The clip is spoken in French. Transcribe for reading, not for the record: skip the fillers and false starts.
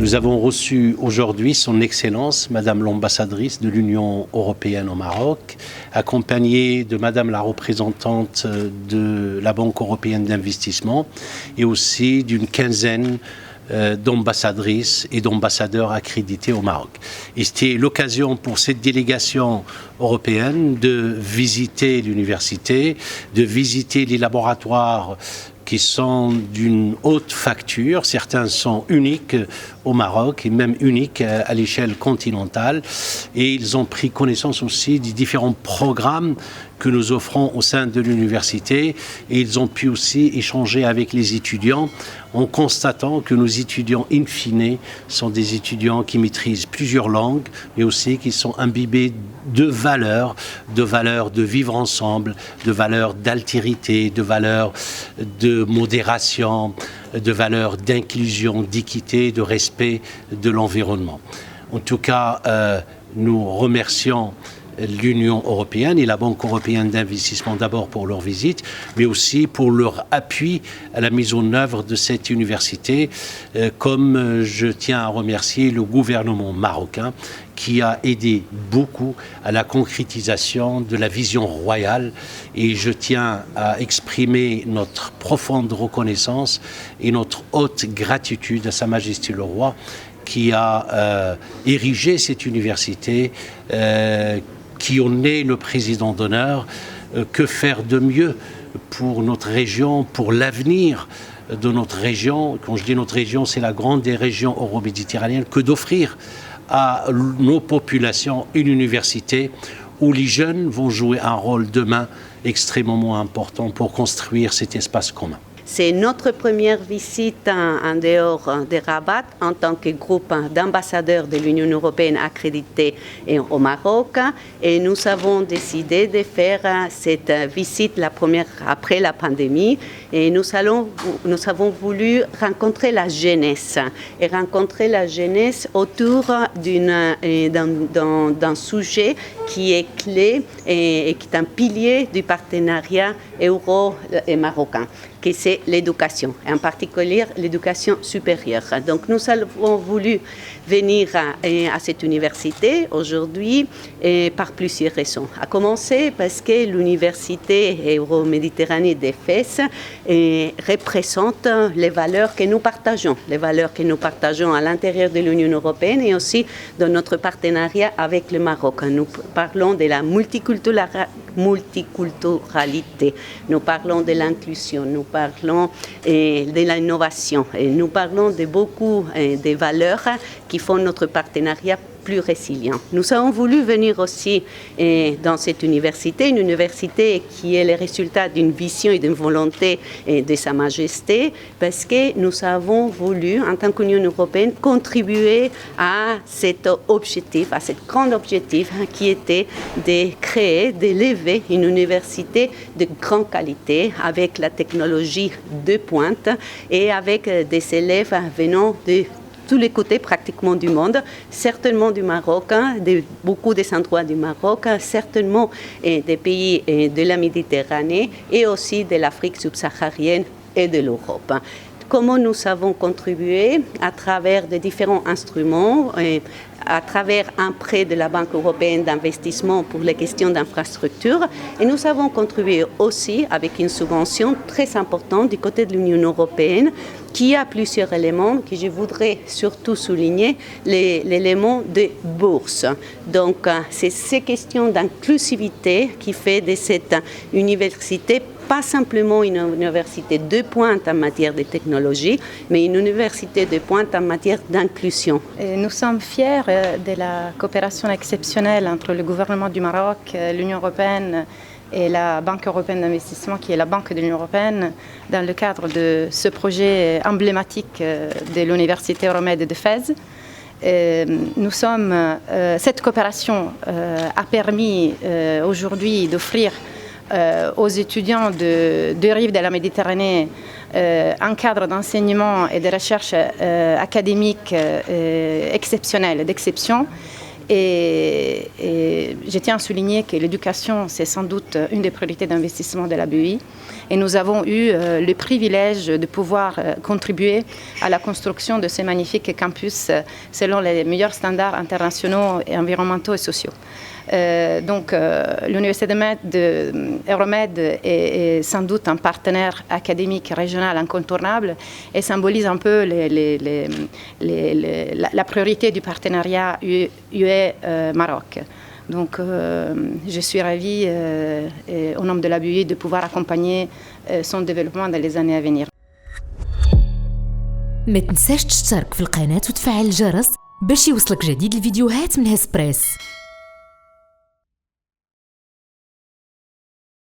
Nous avons reçu aujourd'hui son Excellence, Madame l'ambassadrice de l'Union européenne au Maroc, accompagnée de Madame la représentante de la Banque européenne d'investissement et aussi d'une quinzaine d'ambassadrices et d'ambassadeurs accrédités au Maroc. Et c'était l'occasion pour cette délégation européenne de visiter l'université, de visiter les laboratoires qui sont d'une haute facture. Certains sont uniques au Maroc et même uniques à l'échelle continentale. Et ils ont pris connaissance aussi des différents programmes que nous offrons au sein de l'université. Et ils ont pu aussi échanger avec les étudiants en constatant que nos étudiants, in fine, sont des étudiants qui maîtrisent plusieurs langues, mais aussi qui sont imbibés de valeurs de vivre ensemble, de valeurs d'altérité, de valeurs de modération, de valeurs d'inclusion, d'équité, de respect de l'environnement. En tout cas, nous remercions l'Union européenne et la Banque européenne d'investissement d'abord pour leur visite, mais aussi pour leur appui à la mise en œuvre de cette université, comme je tiens à remercier le gouvernement marocain qui a aidé beaucoup à la concrétisation de la vision royale, et je tiens à exprimer notre profonde reconnaissance et notre haute gratitude à Sa Majesté le Roi qui a érigé cette université, qui en est le président d'honneur. Que faire de mieux pour notre région, pour l'avenir de notre région? Quand je dis notre région, c'est la grande des régions euro-méditerranéennes, que d'offrir à nos populations une université où les jeunes vont jouer un rôle demain extrêmement important pour construire cet espace commun. C'est notre première visite en dehors de Rabat en tant que groupe d'ambassadeurs de l'Union européenne accrédités au Maroc. Et nous avons décidé de faire cette visite, la première après la pandémie. Et nous avons voulu rencontrer la jeunesse et rencontrer la jeunesse autour d'un sujet qui est clé et qui est un pilier du partenariat euro et marocain, que c'est l'éducation, en particulier l'éducation supérieure. Donc nous avons voulu venir à cette université aujourd'hui par plusieurs raisons. À commencer parce que l'université euro-méditerranée d'Éphèse représente les valeurs que nous partageons à l'intérieur de l'Union européenne et aussi dans notre partenariat avec le Maroc. Nous parlons de la multiculturalité, nous parlons de l'inclusion, nous parlons de l'innovation et nous parlons de beaucoup de valeurs qui font notre partenariat plus résilient. Nous avons voulu venir aussi dans cette université, une université qui est le résultat d'une vision et d'une volonté de Sa Majesté, parce que nous avons voulu, en tant qu'Union européenne, contribuer à cet objectif, à cet grand objectif qui était de créer, d'élever une université de grande qualité avec la technologie de pointe et avec des élèves venant de tous les côtés pratiquement du monde, certainement du Maroc, de beaucoup des endroits du Maroc, certainement des pays de la Méditerranée et aussi de l'Afrique subsaharienne et de l'Europe. Comment nous avons contribué à travers de différents instruments, à travers un prêt de la Banque européenne d'investissement pour les questions d'infrastructure. Et nous avons contribué aussi avec une subvention très importante du côté de l'Union européenne qui a plusieurs éléments que je voudrais surtout souligner, l'élément de bourse. Donc, c'est ces questions d'inclusivité qui fait de cette université pas simplement une université de pointe en matière de technologie, mais une université de pointe en matière d'inclusion. Nous sommes fiers de la coopération exceptionnelle entre le gouvernement du Maroc, l'Union européenne et la Banque européenne d'investissement, qui est la banque de l'Union européenne, dans le cadre de ce projet emblématique de l'Université Euromède de Fès. Cette coopération a permis aujourd'hui d'offrir aux étudiants de rives de la Méditerranée un cadre d'enseignement et de recherche académique exceptionnel, d'exception. Et je tiens à souligner que l'éducation, c'est sans doute une des priorités d'investissement de la BEI. Et nous avons eu le privilège de pouvoir contribuer à la construction de ce magnifique campus selon les meilleurs standards internationaux et environnementaux et sociaux. L'Université Euromed est sans doute un partenaire académique régional incontournable et symbolise un peu la priorité du partenariat UE-Maroc. Donc, je suis ravie, au nom de la BEI, de pouvoir accompagner son développement dans les années à venir. ما تنساش تشترك في القناة وتفعل الجرس باش يوصلك جديد الفيديوهات من هسبريس.